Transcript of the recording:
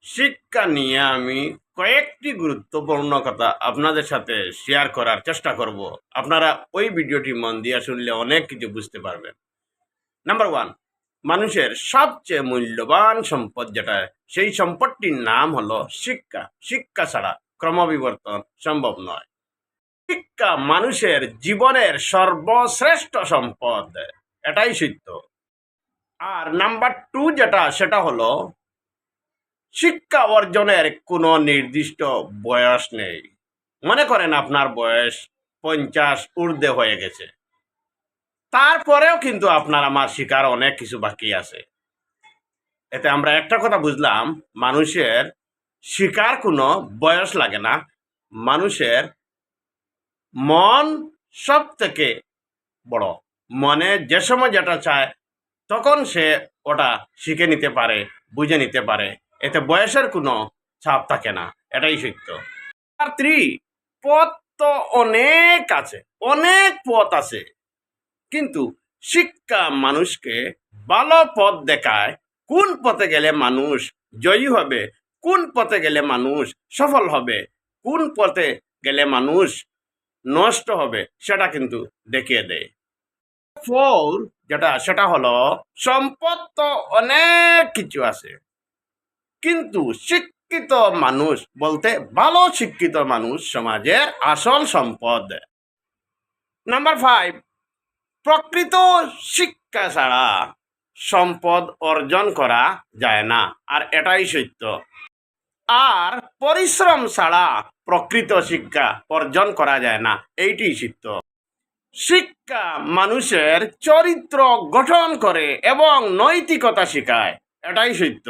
শিক্ষা নিয়ে আমি কয়েকটি গুরুত্বপূর্ণ কথা আপনাদের সাথে শেয়ার করার চেষ্টা করব। আপনারা ওই ভিডিওটি মন দিয়ে শুনলে অনেক কিছু বুঝতে পারবেন। নাম্বার ওয়ান, মানুষের সবচেয়ে মূল্যবান সম্পদ যেটা, সেই সম্পদটির নাম হলো শিক্ষা। শিক্ষা ছাড়া ক্রমবিবর্তন সম্ভব নয়। শিক্ষা মানুষের জীবনের সর্বশ্রেষ্ঠ সম্পদ, এটাই সত্য। আর নাম্বার টু যেটা, সেটা হলো শিক্ষা অর্জনের কোনো নির্দিষ্ট বয়স নেই। মনে করেন আপনার বয়স 50 ঊর্ধ্বে হয়ে গেছে, তারপরেও কিন্তু আপনার আমার শিকার অনেক কিছু বাকি আছে। এতে আমরা একটা কথা বুঝলাম, মানুষের শিকার কোনো বয়স লাগে না। মানুষের মন সব থেকে বড়। মনে যে সময় যেটা চায় তখন সে ওটা শিখে নিতে পারে, বুঝে নিতে পারে। এতে বয়সের কোনো ছাপ থাকে না, এটাই সত্য। আর পথ তো অনেক আছে, অনেক পথ আছে, কিন্তু শিক্ষা মানুষকে ভালো পথ দেখায়। কোন পথে গেলে মানুষ জয়ী হবে, কোন পথে গেলে মানুষ সফল হবে, কোন পথে গেলে মানুষ নষ্ট হবে, সেটা কিন্তু দেখিয়ে দেয়। ফোর যেটা, সেটা হলো সম্পদ তো অনেক কিছু আছে, কিন্তু শিক্ষিত মানুষ বলতে ভালো শিক্ষিত মানুষ সমাজের আসল সম্পদ। নাম্বার ফাইভ, প্রকৃত শিক্ষা ছাড়া সম্পদ অর্জন করা যায় না, আর এটাই সত্য। আর পরিশ্রম ছাড়া প্রকৃত শিক্ষা অর্জন করা যায় না, এইটি সত্য। শিক্ষা মানুষের চরিত্র গঠন করে এবং নৈতিকতা শেখায়, এটাই সত্য।